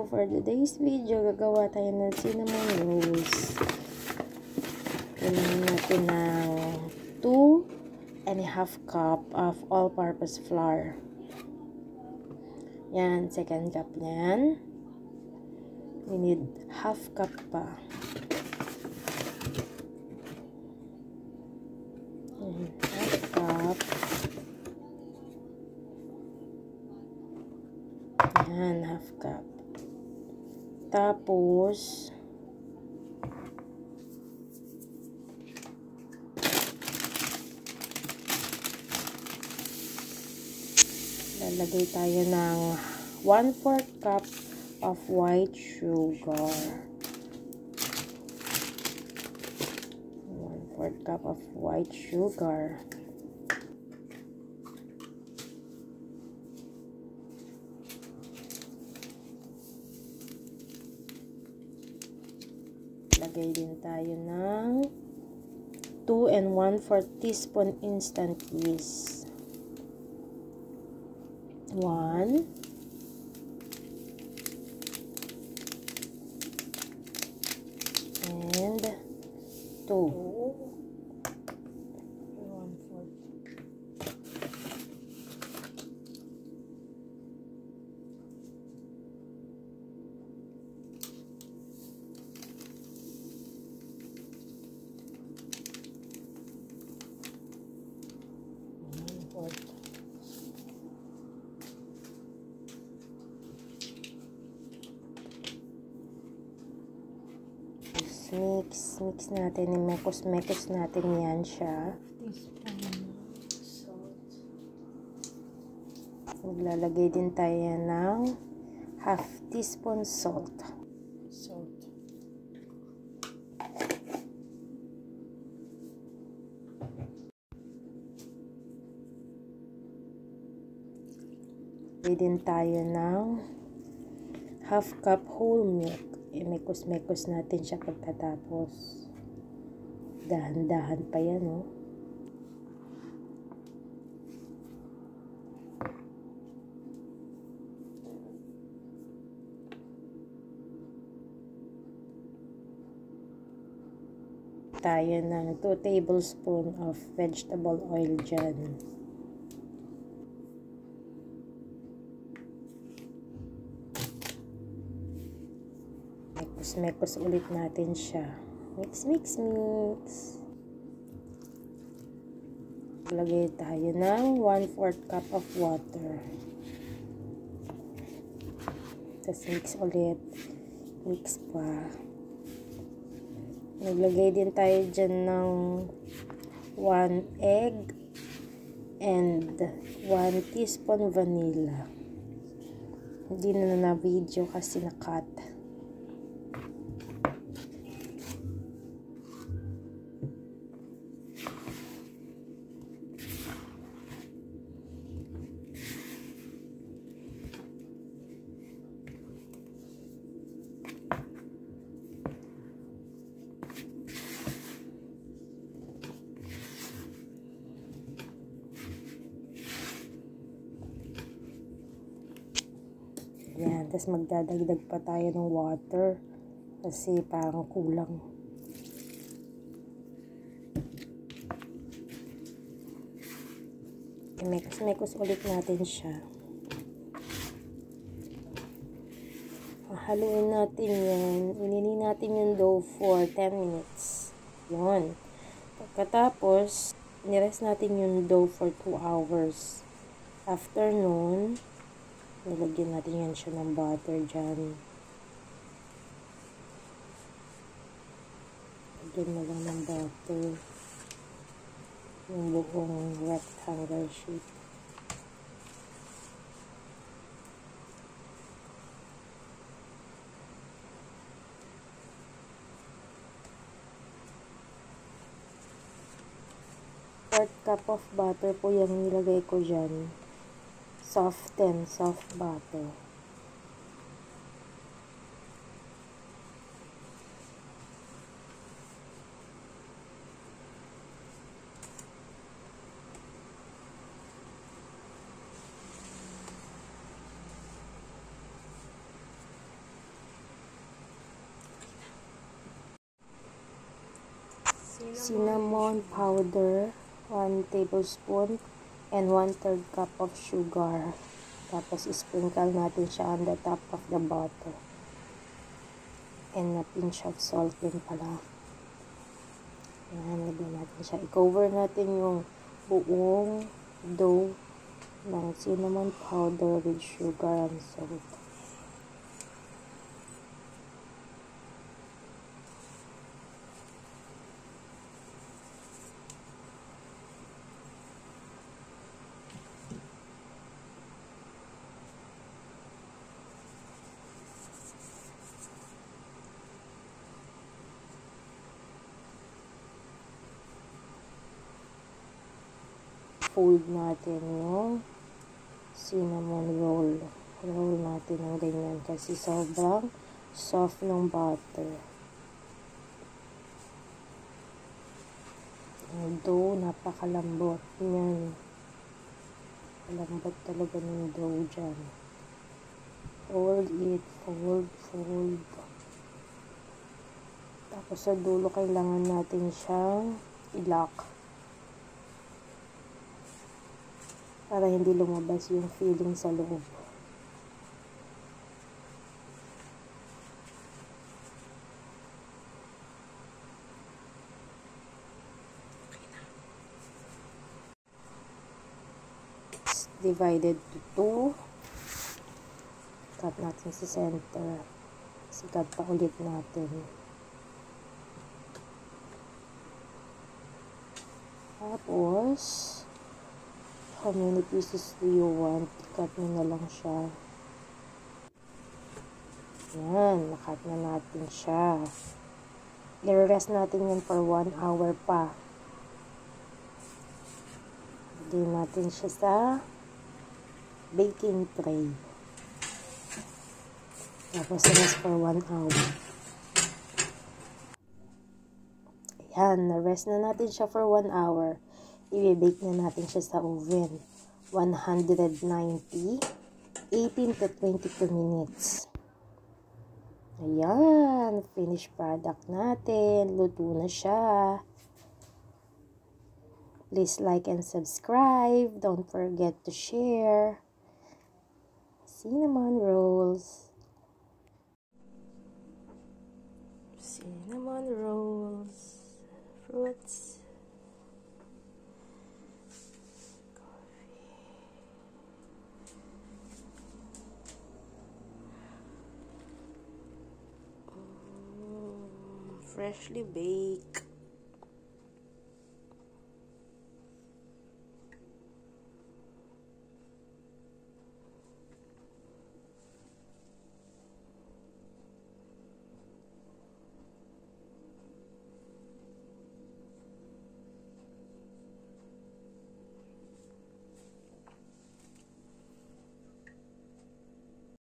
for today's video, gagawa tayo ng cinnamon rolls. Kailangan natin ng 2.5 cup of all-purpose flour. Yan, second cup yan. We need half cup pa. Half cup. Yan, half cup. Tapos, lalagay tayo ng 1/4 cup of white sugar. 1/4 cup of white sugar. Lagay din tayo ng 2 1/4 teaspoon instant yeast. 1 and 2. Mix natin, mekos natin yan siya. Maglalagay din tayo ng half teaspoon salt. Lagay din tayo ng half cup whole milk. Mekos natin siya pagkatapos. Dahan-dahan pa yan, oh. Tayo ng 2 tablespoon of vegetable oil dyan. Mekos ulit natin siya. Mix. Lagay tayo ng 1/4 cup of water. Tapos mix ulit. Mix pa. Naglagay din tayo dyan ng 1 egg and 1 teaspoon vanilla. Hindi na video kasi na-cut. Yan, tapos magdadagdag pa tayo ng water kasi parang kulang. Mekos ulit natin siya. Haluin natin yan. Ininin natin yung dough for 10 minutes. Yun. Pagkatapos, nirest natin yung dough for 2 hours. After nun, nilagyan natin yan siya ng butter dyan. Lagyan na lang ng butter. Yung buong rectangle shape. Fourth cup of butter po yung nilagay ko dyan. Soft butter. cinnamon powder, 1 tablespoon, and 1/3 cup of sugar. Tapos, sprinkle natin siya on the top of the butter. And a pinch of salt din pala. Yan, lagyan natin siya. I-cover natin yung buong dough ng cinnamon powder with sugar and salt. Fold natin yung cinnamon roll. Roll natin ng ganyan kasi sobrang soft ng butter. Yung dough, napakalambot. Yan. Kalambot talaga ng dough dyan. Fold it. Fold, fold. Tapos sa dulo, kailangan natin siyang i-lock. Para hindi lumabas yung filling sa loob. It's divided to 2. Cut natin sa center. Sikat pa ulit natin. Tapos, how many pieces do you want? Cut mo na lang siya. Yan, nakat na natin siya. I-rest natin yan for 1 hour pa. Lagyan natin siya sa baking tray. Tapos rest for 1 hour. Ayan, na-rest na natin siya for 1 hour. I-bake na natin siya sa oven. 190, 18 to 22 minutes. Ayan, finished product natin. Luto na siya. Please like and subscribe. Don't forget to share. Cinnamon rolls. Cinnamon rolls. Fruits. Freshly baked.